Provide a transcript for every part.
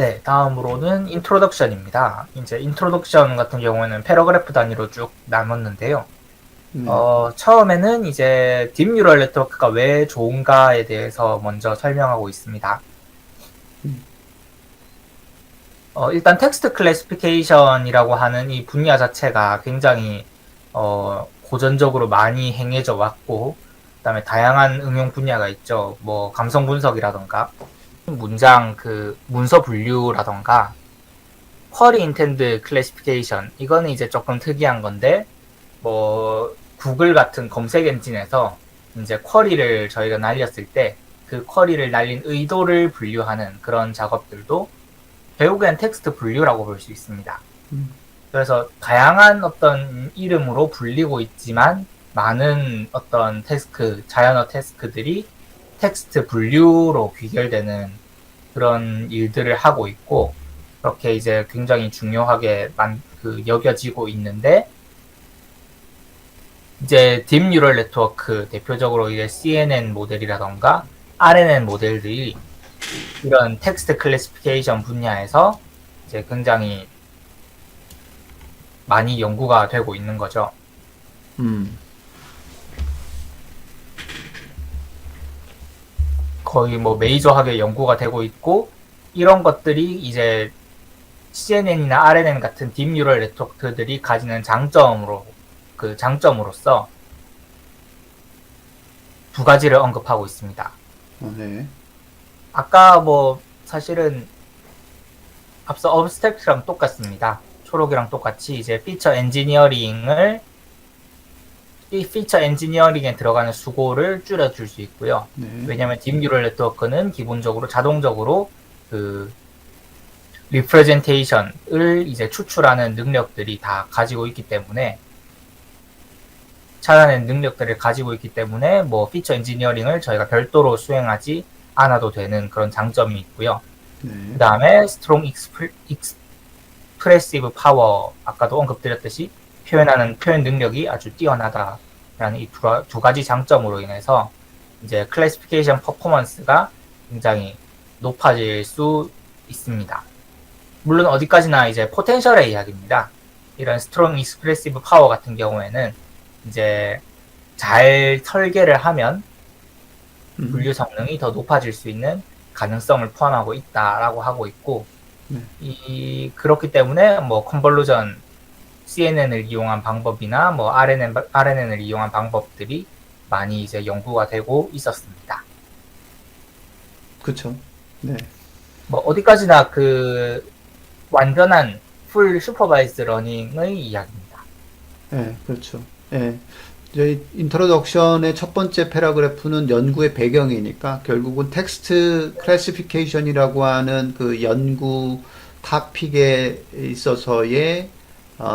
네, 다음으로는 인트로덕션입니다. 이제 인트로덕션 같은 경우에는 패러그래프 단위로 쭉 나눴는데요. 네. 처음에는 이제 딥 뉴럴 네트워크가 왜 좋은가에 대해서 먼저 설명하고 있습니다. 음. 일단 텍스트 클래시피케이션이라고 하는 이 분야 자체가 굉장히 고전적으로 많이 행해져 왔고, 그다음에 다양한 응용 분야가 있죠. 뭐 감성 분석이라던가 문장 그 문서 분류라던가 쿼리 인텐드 클래시피케이션, 이거는 이제 조금 특이한 건데, 뭐 구글 같은 검색 엔진에서 이제 쿼리를 저희가 날렸을 때 그 쿼리를 날린 의도를 분류하는 그런 작업들도 결국엔 텍스트 분류라고 볼 수 있습니다. 음. 그래서 다양한 어떤 이름으로 불리고 있지만 많은 어떤 태스크, 자연어 태스크들이 텍스트 분류로 귀결되는 그런 일들을 하고 있고, 그렇게 이제 굉장히 중요하게 여겨지고 있는데, 이제 딥 뉴럴 네트워크, 대표적으로 이제 CNN 모델이라던가 RNN 모델들이 이런 텍스트 클래시피케이션 분야에서 이제 굉장히 많이 연구가 되고 있는 거죠. 음. 거의 뭐 메이저하게 연구가 되고 있고, 이런 것들이 이제 CNN이나 RNN 같은 딥 뉴럴 네트워크들이 가지는 장점으로서 두 가지를 언급하고 있습니다. 네. 아까 뭐 사실은 앞서 업스트랙트랑 똑같습니다. 초록이랑 똑같이 이제 피처 엔지니어링에 들어가는 수고를 줄여줄 수 있고요. 네. 왜냐하면 딥 뉴럴 네트워크는 기본적으로 자동적으로 그 리프레젠테이션을 이제 추출하는 능력들이 다 가지고 있기 때문에, 찾아낸 능력들을 가지고 있기 때문에 뭐 피처 엔지니어링을 저희가 별도로 수행하지 않아도 되는 그런 장점이 있고요. 네. 그 다음에 스트롱 익스프레시브 파워, 아까도 언급드렸듯이 표현 능력이 아주 뛰어나다라는 이 두 가지 장점으로 인해서 이제 클래시피케이션 퍼포먼스가 굉장히 높아질 수 있습니다. 물론 어디까지나 이제 포텐셜의 이야기입니다. 이런 스트롱 익스프레시브 파워 같은 경우에는 이제 잘 설계를 하면 분류 성능이 더 높아질 수 있는 가능성을 포함하고 있다라고 하고 있고, 네. 그렇기 때문에 뭐 컨볼루전 CNN을 이용한 방법이나 뭐 RNN을 이용한 방법들이 많이 이제 연구가 되고 있었습니다. 그쵸. 네. 뭐 어디까지나 그 완전한 풀 슈퍼바이즈 러닝의 이야기입니다. 네, 그렇죠. 예. 저희 인트로덕션의 첫 번째 패러그래프는 연구의 배경이니까 결국은 텍스트 클래시피케이션이라고 하는 그 연구 타픽에 있어서의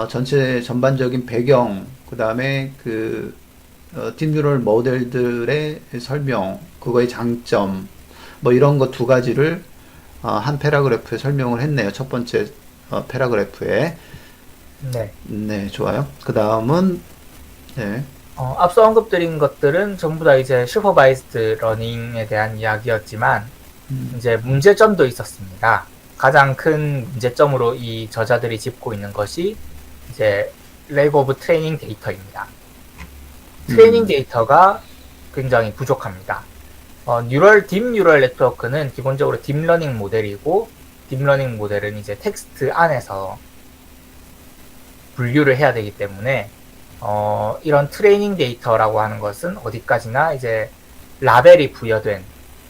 전체 전반적인 배경, 그 다음에 딥뉴럴 모델들의 설명, 그거의 장점, 뭐 이런 거 두 가지를 한 패러그래프에 설명을 했네요. 첫 번째 패러그래프에. 네. 네, 좋아요. 그 다음은 네. 앞서 언급드린 것들은 전부 다 이제 슈퍼바이즈드 러닝에 대한 이야기였지만, 이제 문제점도 있었습니다. 가장 큰 문제점으로 이 저자들이 짚고 있는 것이 이제 leg of 트레이닝 데이터입니다. 트레이닝 데이터가 굉장히 부족합니다. 딥 뉴럴 네트워크는 기본적으로 딥러닝 모델이고, 딥러닝 모델은 이제 텍스트 안에서 분류를 해야 되기 때문에 이런 트레이닝 데이터라고 하는 것은 어디까지나 이제 라벨이 부여된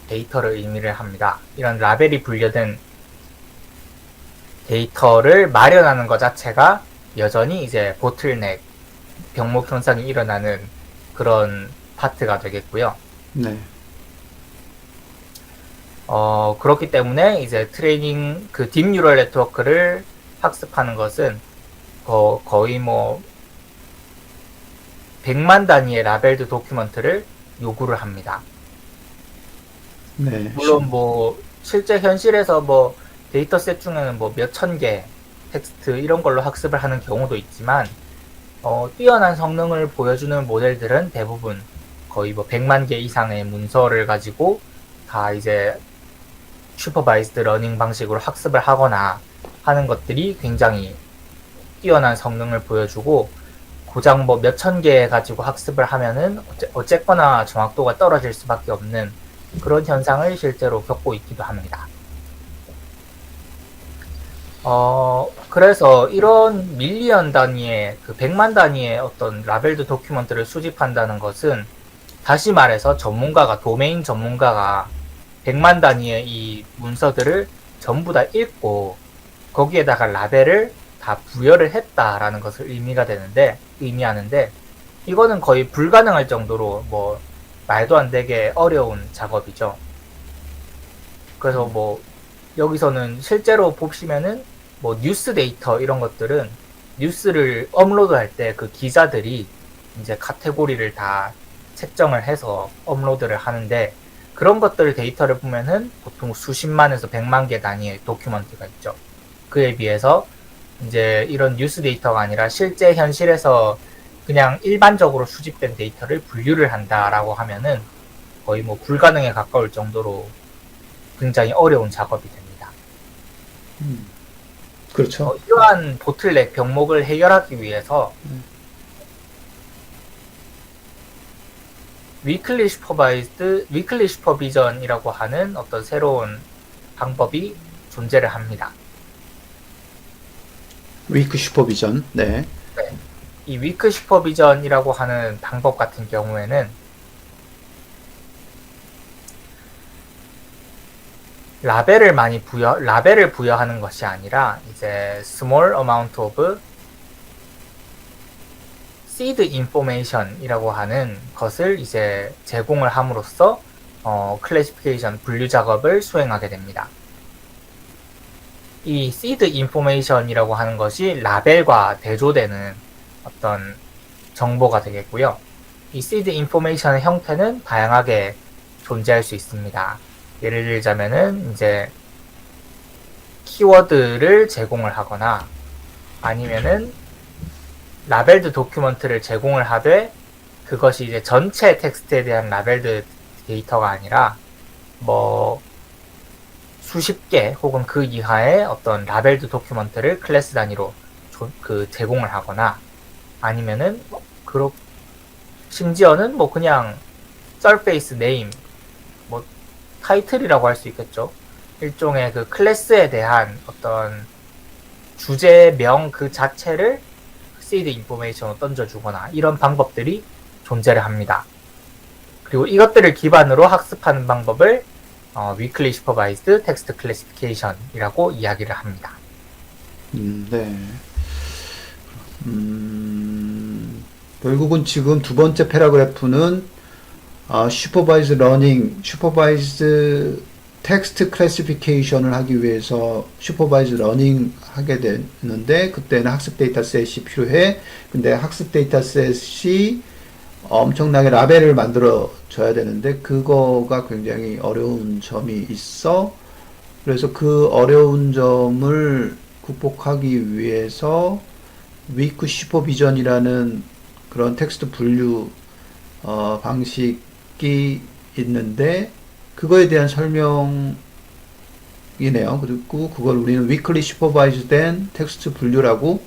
데이터를 의미를 합니다. 이런 라벨이 분류된 데이터를 마련하는 것 자체가 여전히 이제 보틀넥, 병목 현상이 일어나는 그런 파트가 되겠고요. 네. 그렇기 때문에 이제 그 딥 뉴럴 네트워크를 학습하는 것은 거의 뭐 100만 단위의 라벨드 도큐먼트를 요구를 합니다. 네. 물론 뭐 실제 현실에서 뭐 데이터셋 중에는 뭐 몇천 개 텍스트 이런 걸로 학습을 하는 경우도 있지만, 뛰어난 성능을 보여주는 모델들은 대부분 거의 뭐 100만 개 이상의 문서를 가지고 다 이제 슈퍼바이즈드 러닝 방식으로 학습을 하거나 하는 것들이 굉장히 뛰어난 성능을 보여주고, 고작 뭐 몇천 개 가지고 학습을 하면은 어쨌거나 정확도가 떨어질 수밖에 없는 그런 현상을 실제로 겪고 있기도 합니다. 그래서 이런 밀리언 단위의, 그 100만 단위의 어떤 라벨드 도큐먼트를 수집한다는 것은, 다시 말해서 도메인 전문가가 100만 단위의 이 문서들을 전부 다 읽고 거기에다가 라벨을 다 부여를 했다라는 것을 의미하는데, 이거는 거의 불가능할 정도로 뭐 말도 안 되게 어려운 작업이죠. 그래서 뭐 여기서는 실제로 보시면은 뭐 뉴스 데이터 이런 것들은 뉴스를 업로드할 때 그 기자들이 이제 카테고리를 다 책정을 해서 업로드를 하는데, 그런 것들 데이터를 보면은 보통 수십만에서 100만 개 단위의 도큐먼트가 있죠. 그에 비해서 이제 이런 뉴스 데이터가 아니라 실제 현실에서 그냥 일반적으로 수집된 데이터를 분류를 한다라고 하면은 거의 뭐 불가능에 가까울 정도로 굉장히 어려운 작업이 됩니다. 그렇죠. 이러한 보틀넥 병목을 해결하기 위해서 위클리 슈퍼비전이라고 하는 어떤 새로운 방법이 존재를 합니다. 위크 슈퍼비전. 네. 네. 이 위크 슈퍼비전이라고 하는 방법 같은 경우에는 라벨을 부여하는 것이 아니라 이제 small amount of seed information이라고 하는 것을 이제 제공을 함으로써 클래시피케이션 분류 작업을 수행하게 됩니다. 이 seed information이라고 하는 것이 라벨과 대조되는 어떤 정보가 되겠고요. 이 seed information의 형태는 다양하게 존재할 수 있습니다. 예를 들자면은 이제 키워드를 제공을 하거나, 아니면은 라벨드 도큐먼트를 제공을 하되 그것이 이제 전체 텍스트에 대한 라벨드 데이터가 아니라 뭐 수십 개 혹은 그 이하의 어떤 라벨드 도큐먼트를 클래스 단위로 제공을 하거나, 아니면은 심지어는 뭐 그냥 surface name, 뭐 타이틀이라고 할 수 있겠죠. 일종의 그 클래스에 대한 어떤 주제명 그 자체를 seed information으로 던져주거나, 이런 방법들이 존재를 합니다. 그리고 이것들을 기반으로 학습하는 방법을 Weakly Supervised Text Classification이라고 이야기를 합니다. 네. 결국은 지금 두 번째 패러그래프는 Supervised Learning, Supervised Text Classification을 하기 위해서 Supervised Learning 하게 되는데, 그때는 학습 데이터셋이 필요해. 근데 학습 데이터셋이 엄청나게 라벨을 만들어 줘야 되는데 그거가 굉장히 어려운 점이 있어. 그래서 그 어려운 점을 극복하기 위해서 위크 슈퍼비전이라는 그런 텍스트 분류 방식이 있는데, 그거에 대한 설명이네요. 그리고 그걸 우리는 위클리 슈퍼바이즈 된 텍스트 분류라고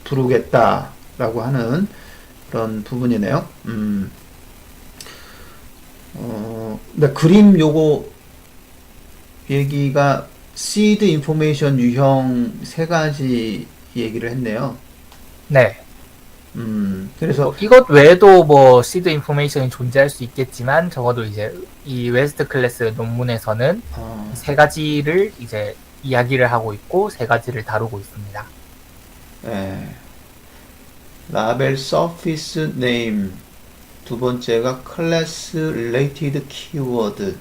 부르겠다라고 하는 그런 부분이네요. 근데 그림 요거 얘기가 seed information 유형 세 가지 얘기를 했네요. 네. 그래서 이것 외에도 뭐 seed information이 존재할 수 있겠지만, 적어도 이제 이 웨스트 클래스 논문에서는 세 가지를 이제 이야기를 하고 있고 세 가지를 다루고 있습니다. 네. 라벨 서피스 네임, 두 번째가 클래스 릴레이티드 키워드,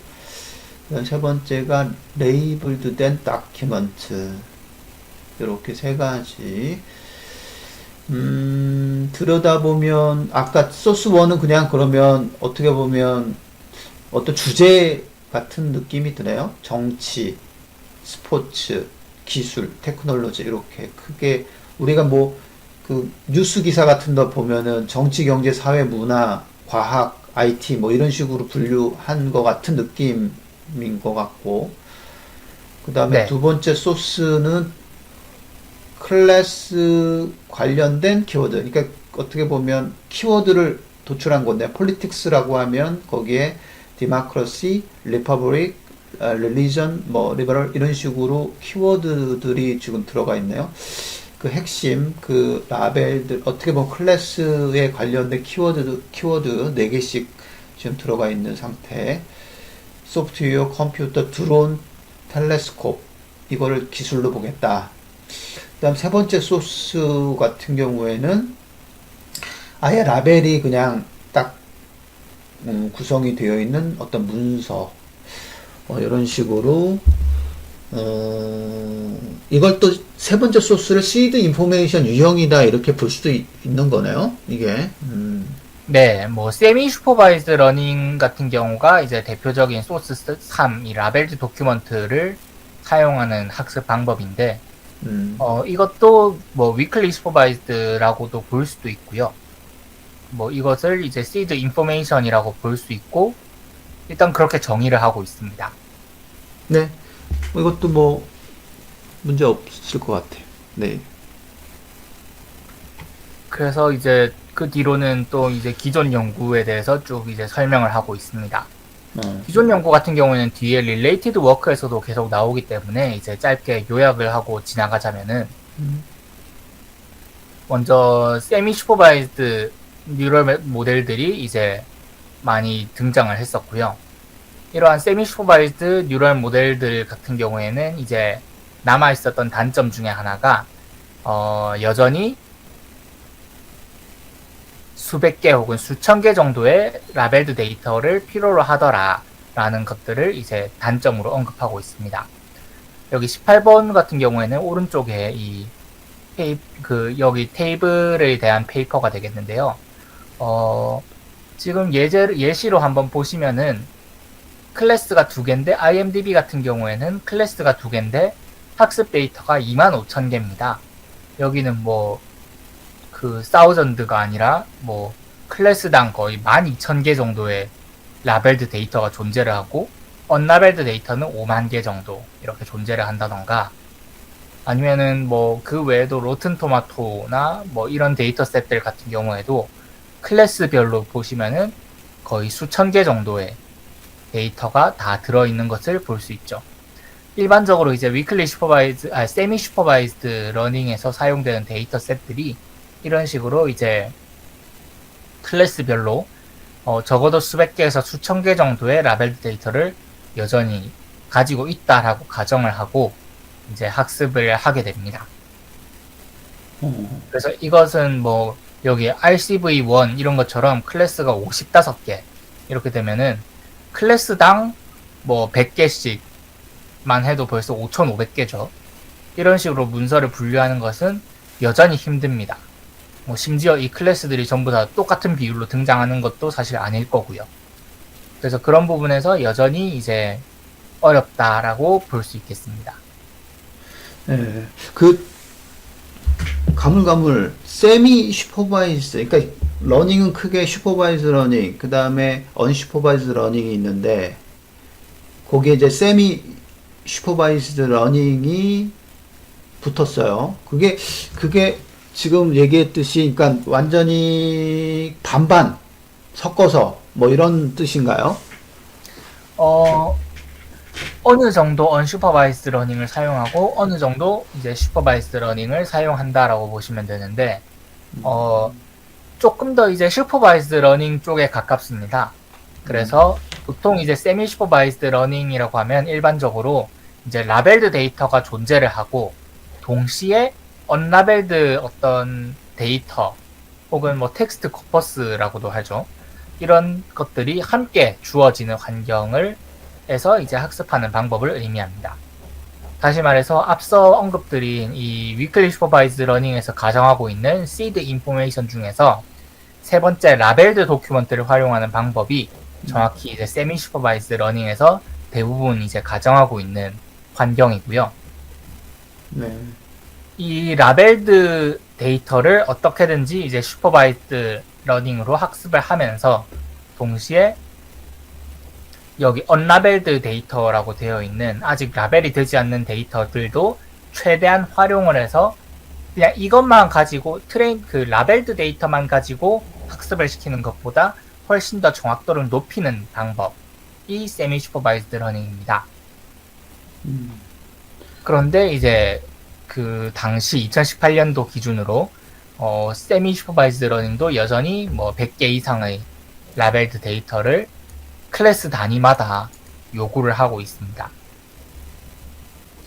세 번째가 레이블드 된 다큐먼트. 이렇게 세 가지. 들여다보면 아까 소스 1은 그냥 그러면 어떻게 보면 어떤 주제 같은 느낌이 드네요. 정치, 스포츠, 기술, 테크놀로지, 이렇게 크게 우리가 뭐 그 뉴스 기사 같은 거 보면은 정치, 경제, 사회, 문화, 과학, IT 뭐 이런 식으로 분류한 것 같은 느낌인 것 같고, 그 다음에 네. 두 번째 소스는 클래스 관련된 키워드. 그러니까 어떻게 보면 키워드를 도출한 건데, politics라고 하면 거기에 democracy, republic, religion, 뭐 liberal 이런 식으로 키워드들이 지금 들어가 있네요. 그 핵심 그 라벨들 어떻게 보면 클래스에 관련된 키워드 4개씩 지금 들어가 있는 상태. 소프트웨어, 컴퓨터, 드론, 텔레스콥 이거를 기술로 보겠다. 그다음 세 번째 소스 같은 경우에는 아예 라벨이 그냥 딱 구성이 되어 있는 어떤 문서 이런 식으로 이걸 또 세 번째 소스를 시드 인포메이션 유형이다 이렇게 볼 수도 있는 거네요. 이게 네, 뭐 세미 슈퍼바이즈 러닝 같은 경우가 이제 대표적인 소스 3, 이 라벨드 도큐먼트를 사용하는 학습 방법인데 이것도 뭐 위클리 슈퍼바이즈드라고도 볼 수도 있고요. 뭐 이것을 이제 시드 인포메이션이라고 볼 수 있고 일단 그렇게 정의를 하고 있습니다. 네, 이것도 뭐 문제 없을 것 같아요. 네. 그래서 이제 그 뒤로는 또 이제 기존 연구에 대해서 쭉 이제 설명을 하고 있습니다. 기존 연구 같은 경우에는 뒤에 related work에서도 계속 나오기 때문에 이제 짧게 요약을 하고 지나가자면은 먼저 세미 슈퍼바이즈드 뉴럴 모델들이 이제 많이 등장을 했었고요. 이러한 세미 슈퍼바이즈드 뉴럴 모델들 같은 경우에는 이제 남아 있었던 단점 중에 하나가 여전히 수백 개 혹은 수천 개 정도의 라벨드 데이터를 필요로 하더라 라는 것들을 이제 단점으로 언급하고 있습니다. 여기 18번 같은 경우에는 오른쪽에 이 여기 테이블에 대한 페이퍼가 되겠는데요. 지금 예시로 한번 보시면은 클래스가 2개인데 IMDb 같은 경우에는 클래스가 2개인데 학습 데이터가 25,000개입니다. 여기는 뭐 그 사우전드가 아니라 뭐 클래스당 거의 12,000개 정도의 라벨드 데이터가 존재를 하고 언라벨드 데이터는 5만 개 정도 이렇게 존재를 한다던가 아니면은 뭐 그 외에도 로튼 토마토나 뭐 이런 데이터셋들 같은 경우에도 클래스별로 보시면은 거의 수천 개 정도의 데이터가 다 들어있는 것을 볼 수 있죠. 일반적으로 이제 위클리 세미 슈퍼바이즈드 러닝에서 사용되는 데이터셋들이 이런 식으로 이제 클래스별로 적어도 수백 개에서 수천 개 정도의 라벨드 데이터를 여전히 가지고 있다라고 가정을 하고 이제 학습을 하게 됩니다. 그래서 이것은 뭐 여기 RCV1 이런 것처럼 클래스가 55개 이렇게 되면은 클래스당 뭐 100개씩만 해도 벌써 5,500개죠. 이런 식으로 문서를 분류하는 것은 여전히 힘듭니다. 뭐 심지어 이 클래스들이 전부 다 똑같은 비율로 등장하는 것도 사실 아닐 거고요. 그래서 그런 부분에서 여전히 이제 어렵다라고 볼 수 있겠습니다. 네. 그 가물가물 세미 슈퍼바이즈 그러니까 러닝은 크게 슈퍼바이즈 러닝 그 다음에 언슈퍼바이즈 러닝이 있는데 거기에 이제 세미 슈퍼바이즈 러닝이 붙었어요. 그게 지금 얘기했듯이 그러니까 완전히 반반 섞어서 뭐 이런 뜻인가요? 어느 정도 언슈퍼바이스드 러닝을 사용하고 어느 정도 이제 슈퍼바이스드 러닝을 사용한다라고 보시면 되는데 조금 더 이제 슈퍼바이스드 러닝 쪽에 가깝습니다. 그래서 보통 이제 세미 슈퍼바이스드 러닝이라고 하면 일반적으로 이제 라벨드 데이터가 존재를 하고 동시에 언라벨드 어떤 데이터 혹은 뭐 텍스트 코퍼스라고도 하죠. 이런 것들이 함께 주어지는 환경을 에서 이제 학습하는 방법을 의미합니다. 다시 말해서 앞서 언급드린 이 위클리 슈퍼바이즈 러닝에서 가정하고 있는 시드 인포메이션 중에서 세 번째 라벨드 도큐먼트를 활용하는 방법이 정확히 이제 세미 슈퍼바이즈 러닝에서 대부분 이제 가정하고 있는 환경이고요. 네. 이 라벨드 데이터를 어떻게든지 이제 슈퍼바이즈 러닝으로 학습을 하면서 동시에 여기 언라벨드 데이터라고 되어 있는 아직 라벨이 되지 않는 데이터들도 최대한 활용을 해서 그냥 이것만 가지고 그 라벨드 데이터만 가지고 학습을 시키는 것보다 훨씬 더 정확도를 높이는 방법이 세미 슈퍼바이즈드 러닝입니다. 그런데 이제 그 당시 2018년도 기준으로 세미 슈퍼바이즈드 러닝도 여전히 뭐 100개 이상의 라벨드 데이터를 클래스 단위마다 요구를 하고 있습니다.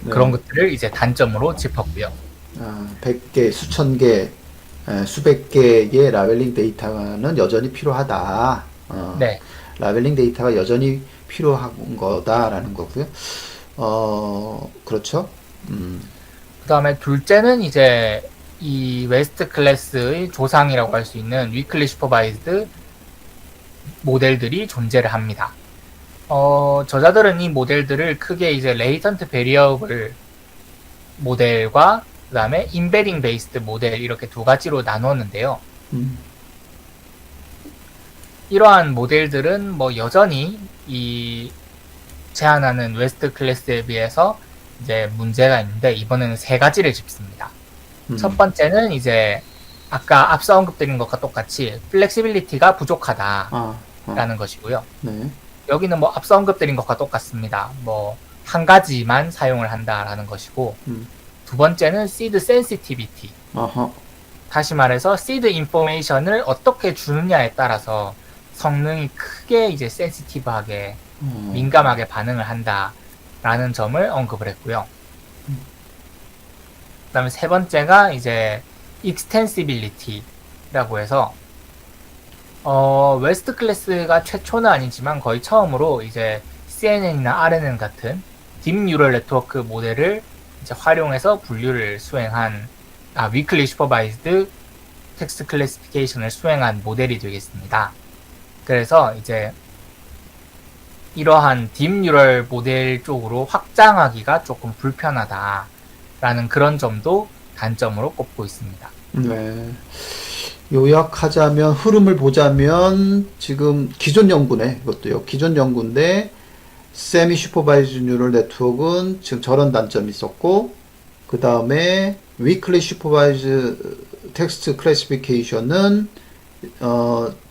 네. 그런 것들을 이제 단점으로 짚었고요. 100개, 수천 개, 수백 개의 라벨링 데이터는 여전히 필요하다. 네. 라벨링 데이터가 여전히 필요한 거다라는 거고요. 그렇죠. 그 다음에 둘째는 이제 이 웨스트 클래스의 조상이라고 할 수 있는 위클리 슈퍼바이즈드 모델들이 존재를 합니다. 저자들은 이 모델들을 크게 이제 레이턴트 베리어블 모델과 그 다음에 인베딩 베이스드 모델 이렇게 두 가지로 나누었는데요. 이러한 모델들은 뭐 여전히 이 제안하는 웨스트 클래스에 비해서 이제 문제가 있는데 이번에는 세 가지를 짚습니다. 첫 번째는 이제 아까 앞서 언급드린 것과 똑같이 플렉시빌리티가 부족하다라는 것이고요. 네. 여기는 뭐 앞서 언급드린 것과 똑같습니다. 뭐 한 가지만 사용을 한다라는 것이고 두 번째는 seed sensitivity. 다시 말해서 seed information을 어떻게 주느냐에 따라서 성능이 크게 이제 센시티브하게 민감하게 반응을 한다라는 점을 언급을 했고요. 그다음에 세 번째가 이제 extensibility라고 해서 웨스트 클래스가 최초는 아니지만 거의 처음으로 이제 CNN이나 RNN 같은 딥 뉴럴 네트워크 모델을 이제 활용해서 분류를 수행한 위클리 슈퍼바이즈드 텍스트 클래시피케이션을 수행한 모델이 되겠습니다. 그래서 이제 이러한 딥 뉴럴 모델 쪽으로 확장하기가 조금 불편하다라는 그런 점도 단점으로 꼽고 있습니다. 네. 요약하자면 흐름을 보자면 지금 기존 연구네. 이것도요. 기존 연구인데 세미 슈퍼바이즈 뉴럴 네트워크는 지금 저런 단점이 있었고 그 다음에 위클리 슈퍼바이즈 텍스트 클래시피케이션은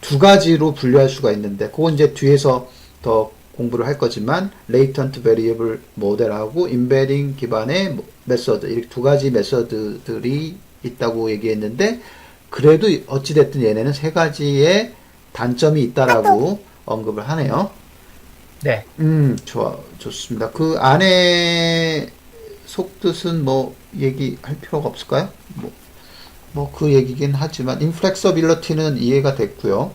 두 가지로 분류할 수가 있는데 그건 이제 뒤에서 더 공부를 할 거지만 레이턴트 베리어블 모델하고 인베딩 기반의 메서드 이렇게 두 가지 메서드들이 있다고 얘기했는데 그래도 어찌됐든 얘네는 세 가지의 단점이 있다라고 언급을 하네요. 네. 좋습니다. 그 안에 속뜻은 뭐 얘기할 필요가 없을까요? 뭐 그 얘기긴 하지만 인플렉서빌리티는 이해가 됐고요.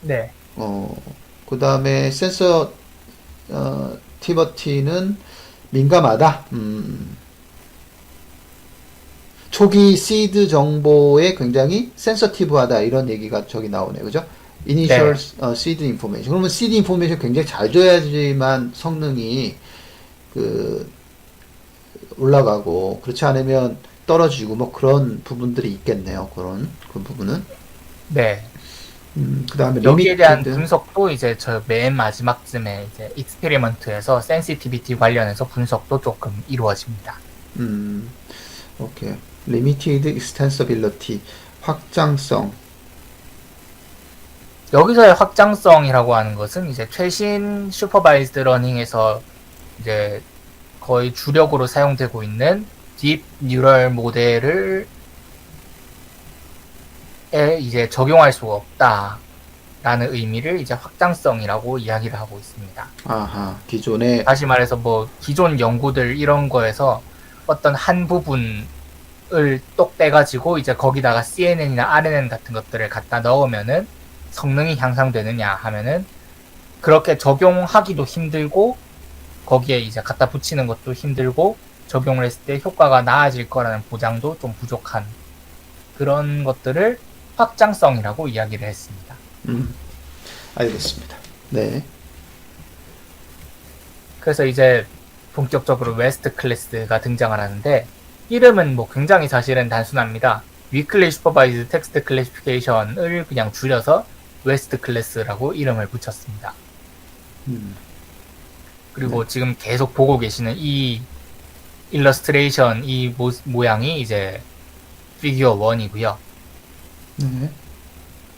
네. 그 다음에 센서 티버티는 민감하다. 초기 시드 정보에 굉장히 센서티브하다 이런 얘기가 저기 나오네, 그죠? 이니셜 시드 인포메이션. 그러면 시드 인포메이션 굉장히 잘 줘야지만 성능이 올라가고 그렇지 않으면 떨어지고 뭐 그런 부분들이 있겠네요. 그 부분은. 네. 그다음에 여기에 대한 분석도 이제 저 맨 마지막쯤에 이제 익스페리먼트에서 센시티비티 관련해서 분석도 조금 이루어집니다. 오케이. Limited Extensibility, 확장성. 여기서의 확장성이라고 하는 것은 이제 최신 슈퍼바이즈드 러닝에서 이제 거의 주력으로 사용되고 있는 딥 뉴럴 모델을 이제 적용할 수가 없다라는 의미를 이제 확장성이라고 이야기를 하고 있습니다. 아하, 기존에 다시 말해서 뭐 기존 연구들 이런 거에서 어떤 한 부분을 똑 떼가지고 이제 거기다가 CNN이나 RNN 같은 것들을 갖다 넣으면은 성능이 향상되느냐 하면은 그렇게 적용하기도 힘들고 거기에 이제 갖다 붙이는 것도 힘들고 적용을 했을 때 효과가 나아질 거라는 보장도 좀 부족한 그런 것들을 확장성이라고 이야기를 했습니다. 알겠습니다. 네. 그래서 이제 본격적으로 웨스트 클래스가 등장을 하는데 이름은 뭐 굉장히 사실은 단순합니다. 위클리 슈퍼바이즈 텍스트 클래시피케이션을 그냥 줄여서 웨스트 클래스라고 이름을 붙였습니다. 음. 그리고 지금 계속 보고 계시는 이 일러스트레이션 이 모양이 이제 피규어 1이고요. 네.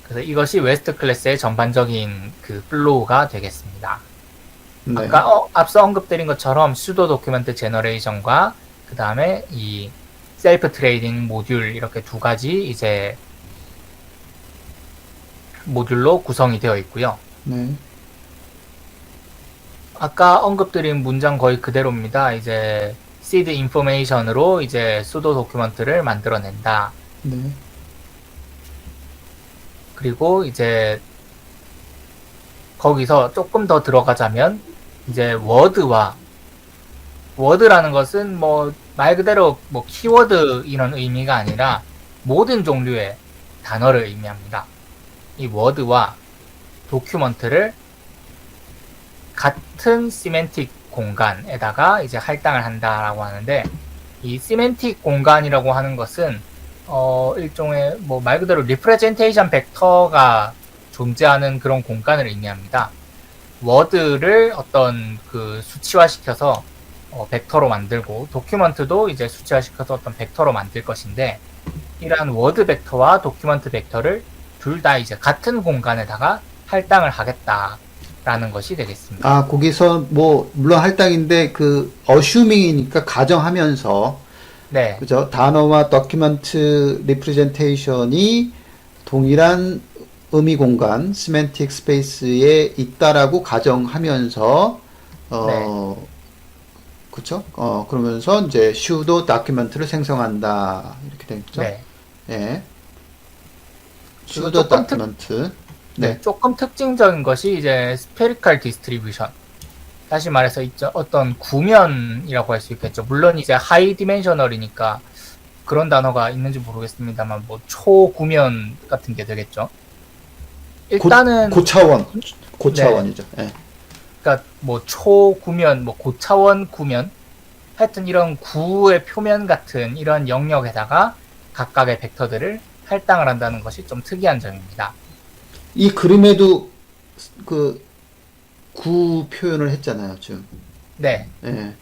그래서 이것이 웨스트 클래스의 전반적인 그 플로우가 되겠습니다. 네. 아까 앞서 언급드린 것처럼 수도 도큐멘트 제너레이션과 그 다음에 이 셀프 트레이딩 모듈 이렇게 두 가지 이제 모듈로 구성이 되어 있고요. 네. 아까 언급드린 문장 거의 그대로입니다. 이제 seed information으로 이제 수도 도큐멘트를 만들어낸다. 네. 그리고 이제 거기서 조금 더 들어가자면 이제 워드라는 것은 뭐 말 그대로 뭐 키워드 이런 의미가 아니라 모든 종류의 단어를 의미합니다. 이 워드와 도큐먼트를 같은 시멘틱 공간에다가 이제 할당을 한다라고 하는데, 이 시멘틱 공간이라고 하는 것은 일종의 뭐 말 그대로 리프레젠테이션 벡터가 존재하는 그런 공간을 의미합니다. 워드를 어떤 그 수치화시켜서 벡터로 만들고, 도큐먼트도 이제 수치화시켜서 어떤 벡터로 만들 것인데, 이러한 워드 벡터와 도큐먼트 벡터를 둘 다 이제 같은 공간에다가 할당을 하겠다라는 것이 되겠습니다. 아, 거기서 뭐 물론 할당인데 그 assuming이니까 가정하면서 네, 그죠? 단어와 document representation이 동일한 의미 공간, semantic space에 있다라고 가정하면서 네, 그쵸? 그러면서 이제 pseudo document를 생성한다. 이렇게 되겠죠? 네. 예. 그리고 pseudo document. 네, 네. 조금 특징적인 것이 이제 스페리컬 디스트리뷰션. 다시 말해서 있죠. 어떤 구면이라고 할 수 있겠죠. 물론 이제 하이 디멘셔널이니까 그런 단어가 있는지 모르겠습니다만 뭐 초구면 같은 게 되겠죠. 일단은 고차원. 고차원이죠. 예. 그러니까 뭐 초구면, 뭐 고차원 구면, 하여튼 이런 구의 표면 같은 이런 영역에다가 각각의 벡터들을 할당을 한다는 것이 좀 특이한 점입니다. 이 그림에도 그 구 표현을 했잖아요, 지금. 네. 예.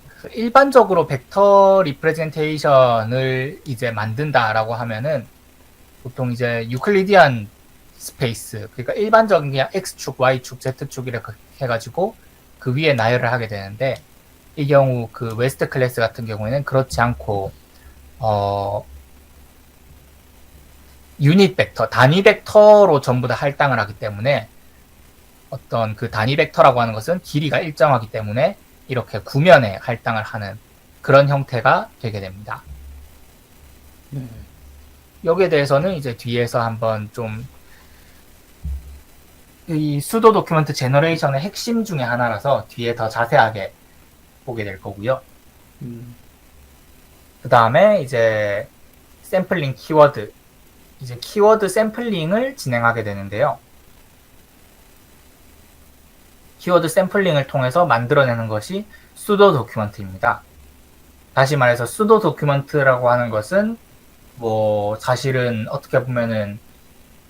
그래서 일반적으로 벡터 리프레젠테이션을 이제 만든다라고 하면은 보통 이제 유클리디안 스페이스, 그러니까 일반적인 그냥 X축, Y축, Z축 이렇게 해가지고 그 위에 나열을 하게 되는데, 이 경우 그 웨스트 클래스 같은 경우에는 그렇지 않고 유닛 벡터, 단위 벡터로 전부 다 할당을 하기 때문에, 어떤 그 단위 벡터라고 하는 것은 길이가 일정하기 때문에 이렇게 구면에 할당을 하는 그런 형태가 되게 됩니다. 네. 여기에 대해서는 이제 뒤에서 한번 좀 이 수도 도큐멘트 제너레이션의 핵심 중에 하나라서 뒤에 더 자세하게 보게 될 거고요. 그 다음에 이제 샘플링 키워드, 이제 키워드 샘플링을 진행하게 되는데요. 키워드 샘플링을 통해서 만들어내는 것이 수도 도큐먼트입니다. 다시 말해서 수도 도큐먼트라고 하는 것은 뭐 사실은 어떻게 보면은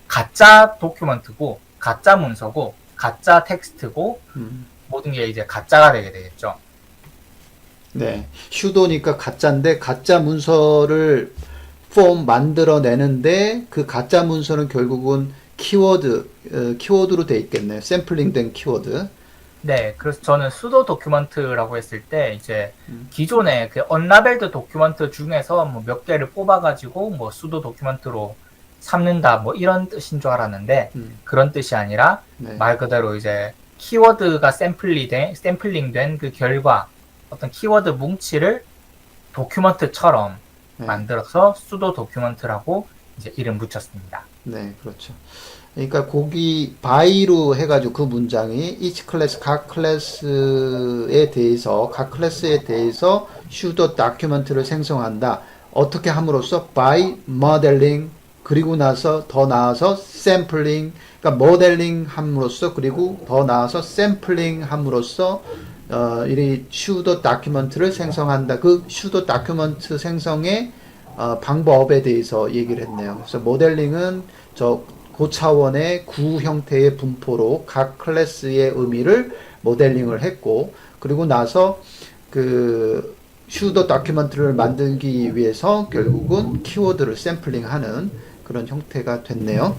가짜 도큐먼트고, 가짜 문서고, 가짜 텍스트고, 모든 게 이제 가짜가 되게 되겠죠. 네. 슈도니까 가짜인데 가짜 문서를 폼 만들어내는데 그 가짜 문서는 결국은 키워드로 돼 있겠네요. 샘플링 된 키워드. 네, 그래서 저는 수도 도큐먼트라고 했을 때 이제 기존의 그 언라벨드 도큐먼트 중에서 뭐 몇 개를 뽑아가지고 뭐 수도 도큐먼트로 삼는다 뭐 이런 뜻인 줄 알았는데, 그런 뜻이 아니라 네. 말 그대로 이제 키워드가 샘플링된 그 결과, 어떤 키워드 뭉치를 도큐먼트처럼 네. 만들어서 수도 도큐먼트라고 이제 이름 붙였습니다. 네, 그렇죠. 그러니까 거기 by로 해가지고 그 문장이 each class 각 클래스에 대해서 pseudo document를 생성한다. 어떻게 함으로써 by modeling, 그리고 나서 더 나아서 sampling, 그러니까 modeling 함으로써, 그리고 더 나아서 sampling 함으로써 이 pseudo document를 생성한다. 그 pseudo document 생성의 방법에 대해서 얘기를 했네요. 그래서 모델링은 고차원의 구 형태의 분포로 각 클래스의 의미를 모델링을 했고, 그리고 나서 그 슈더 다큐멘트를 만들기 위해서 결국은 키워드를 샘플링하는 그런 형태가 됐네요.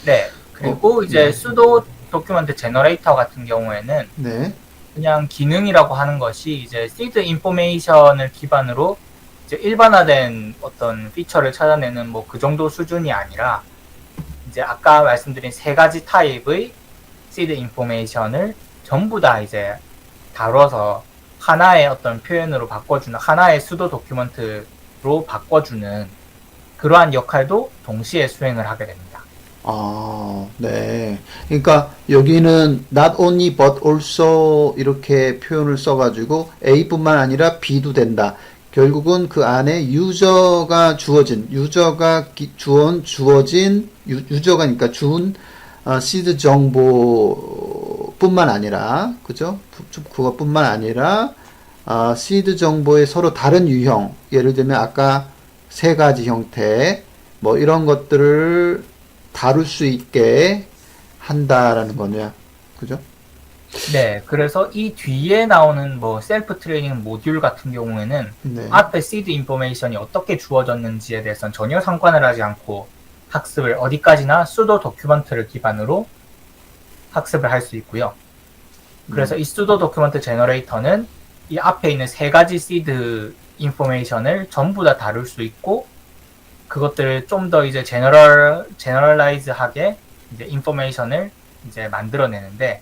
네. 그리고 이제 네. 수도 도큐먼트 제너레이터 같은 경우에는 네. 그냥 기능이라고 하는 것이 이제 시드 인포메이션을 기반으로 이제 일반화된 어떤 피처를 찾아내는 뭐 그 정도 수준이 아니라 이제 아까 말씀드린 세 가지 타입의 시드 인포메이션을 전부 다 이제 다뤄서 하나의 어떤 표현으로 바꿔주는 하나의 수도 도큐먼트로 바꿔주는 그러한 역할도 동시에 수행을 하게 됩니다. 아, 네. 그러니까 여기는 not only but also 이렇게 표현을 써가지고 A뿐만 아니라 B도 된다. 결국은 그 안에 유저가 주어진 유저가 준 시드 정보뿐만 아니라, 그죠? 그것뿐만 아니라 시드 정보의 서로 다른 유형, 예를 들면 아까 세 가지 형태, 뭐 이런 것들을 다룰 수 있게 한다라는 거냐, 그죠? 네, 그래서 이 뒤에 나오는 뭐 셀프 트레이닝 모듈 같은 경우에는 네. 앞에 시드 인포메이션이 어떻게 주어졌는지에 대해서는 전혀 상관을 하지 않고 학습을 어디까지나 수도 도큐먼트를 기반으로 학습을 할 수 있고요. 그래서 이 수도 도큐먼트 제너레이터는 이 앞에 있는 세 가지 시드 인포메이션을 전부 다 다룰 수 있고 그것들을 좀 더 이제 제너럴라이즈하게 이제 인포메이션을 이제 만들어내는데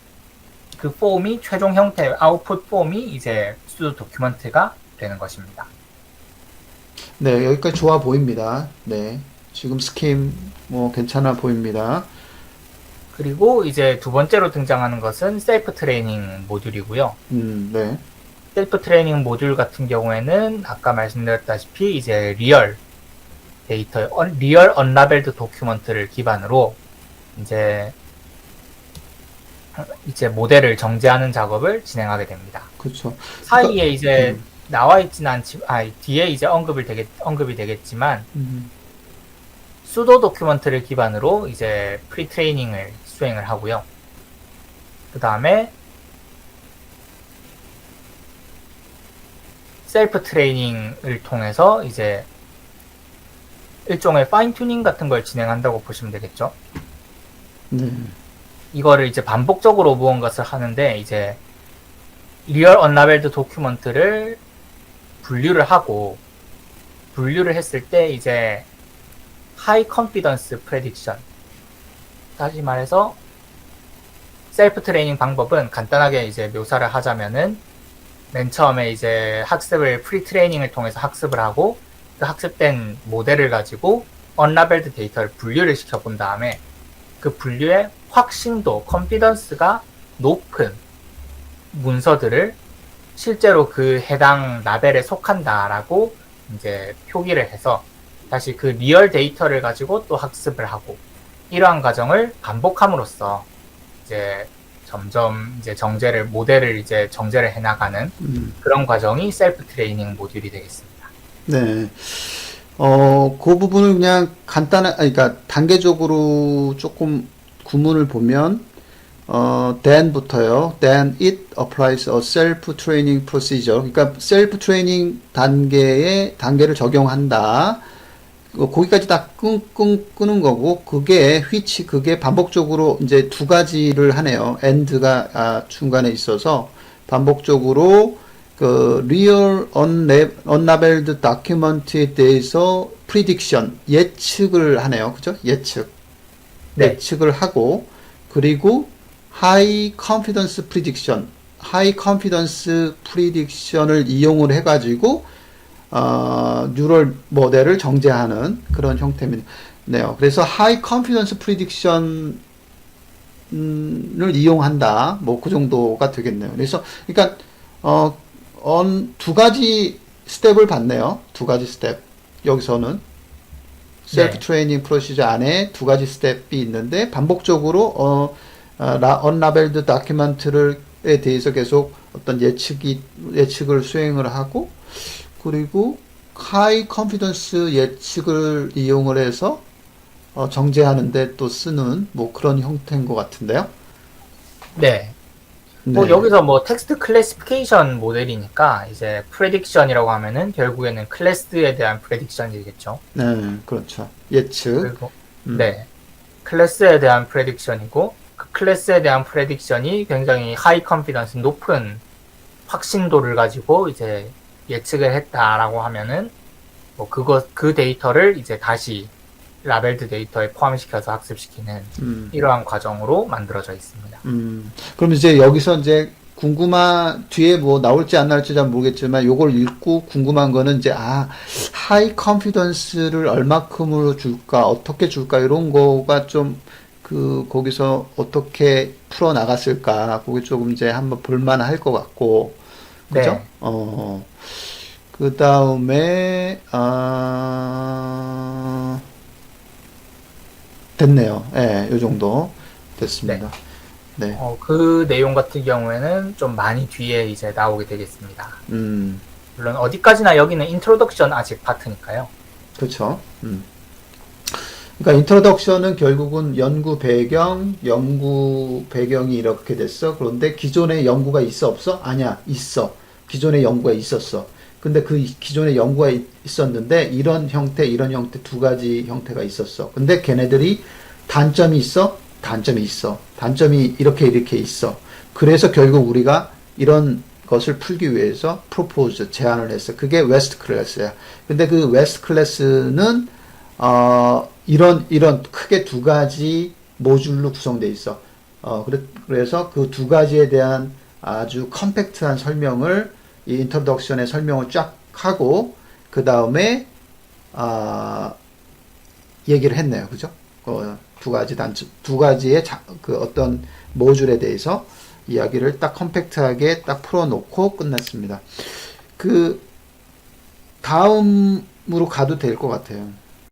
그 폼이 최종 형태 아웃풋 폼이 이제 수도 도큐먼트가 되는 것입니다. 네, 여기까지 좋아 보입니다. 네. 지금 스kim 뭐 괜찮아 보입니다. 그리고 이제 두 번째로 등장하는 것은 셀프 트레이닝 모듈이고요. 네. 셀프 트레이닝 모듈 같은 경우에는 아까 말씀드렸다시피 이제 리얼 데이터, 리얼 언라벨드 도큐먼트를 기반으로 이제 모델을 정제하는 작업을 진행하게 됩니다. 그렇죠. 사이에 이제 나와 있지는 않지, 뒤에 이제 언급이 되겠지만 수도 도큐먼트를 기반으로 이제 프리 트레이닝을 수행을 하고요. 그 다음에 셀프 트레이닝을 통해서 이제 일종의 파인 튜닝 같은 걸 진행한다고 보시면 되겠죠. 네. 이거를 이제 반복적으로 무언가를 하는데 이제 리얼 언라벨드 도큐먼트를 분류를 했을 때 이제 하이 컨피던스 프레딕션, 다시 말해서 셀프 트레이닝 방법은 간단하게 이제 묘사를 하자면은 맨 처음에 이제 프리 트레이닝을 통해서 학습을 하고 그 학습된 모델을 가지고 언라벨드 데이터를 분류를 시켜본 다음에 그 분류의 확신도, 컨피던스가 높은 문서들을 실제로 그 해당 라벨에 속한다라고 이제 표기를 해서 다시 그 리얼 데이터를 가지고 또 학습을 하고 이러한 과정을 반복함으로써 이제 점점 이제 모델을 이제 정제를 해나가는 그런 과정이 셀프 트레이닝 모듈이 되겠습니다. 네. 그 부분을 그냥 그러니까 단계적으로 조금 구문을 보면, then부터요. Then it applies a self-training procedure. 그러니까 self-training 단계를 적용한다. 거기까지 다 끄는 거고, 그게 반복적으로 이제 두 가지를 하네요. and가 중간에 있어서 반복적으로 그 real unlabeled document에 대해서 prediction, 예측을 하네요. 그죠? 예측을 하고, 그리고 high confidence prediction을 이용을 해가지고 뉴럴 모델을 정제하는 그런 형태네요. 그래서 high confidence prediction을 이용한다. 뭐 그 정도가 되겠네요. 그래서 그러니까 두 가지 스텝을 봤네요. 두 가지 스텝. 여기서는 셀프 트레이닝 프로시저 안에 두 가지 스텝이 있는데 반복적으로 언라벨드 다큐멘트에 대해서 계속 어떤 예측을 수행을 하고, 그리고 하이 컨피던스 예측을 이용을 해서 정제하는데 또 쓰는 뭐 그런 형태인 것 같은데요. 네. 네. 뭐 여기서 뭐 텍스트 클래시피케이션 모델이니까 이제 프레딕션이라고 하면은 결국에는 클래스에 대한 프레딕션이겠죠. 네, 그렇죠. 예측. 그리고 음, 네. 클래스에 대한 프레딕션이고 그 클래스에 대한 프레딕션이 굉장히 하이 컨피던스 높은 확신도를 가지고 이제 예측을 했다라고 하면은 뭐 그 데이터를 이제 다시 라벨드 데이터에 포함시켜서 학습시키는 음, 이러한 과정으로 만들어져 있습니다. 그럼 이제 여기서 이제 뒤에 뭐 나올지 안 나올지 잘 모르겠지만 요걸 읽고 궁금한 거는 이제 하이 컨피던스를 얼마큼으로 줄까, 어떻게 줄까 이런 거가 좀 거기서 어떻게 풀어 나갔을까 그게 조금 이제 한번 볼만할 것 같고 그죠? 네. 그 다음에 됐네요. 예, 요 정도 됐습니다. 네. 그 내용 같은 경우에는 좀 많이 뒤에 이제 나오게 되겠습니다. 음, 물론 어디까지나 여기는 인트로덕션 아직 파트니까요. 그렇죠. 그러니까 인트로덕션은 결국은 연구 배경이 이렇게 됐어. 그런데 기존에 연구가 있어 없어? 아니야, 있어. 기존에 연구가 있었어. 근데 그 기존에 연구가 있었는데 이런 형태 두 가지 형태가 있었어. 근데 걔네들이 단점이 있어? 단점이 있어. 단점이 이렇게 있어. 그래서 결국 우리가 이런 것을 풀기 위해서 프로포즈 제안을 했어. 그게 웨스트 클래스야. 근데 그 웨스트 클래스는 이런 크게 두 가지 모듈로 구성되어 있어. 그래서 그 두 가지에 대한 아주 컴팩트한 설명을 이 인트로덕션의 설명을 쫙 하고 그 다음에 얘기를 했네요. 그죠? 두 가지의 그 어떤 모듈에 대해서 이야기를 딱 컴팩트하게 딱 풀어놓고 끝났습니다. 그 다음으로 가도 될 것 같아요.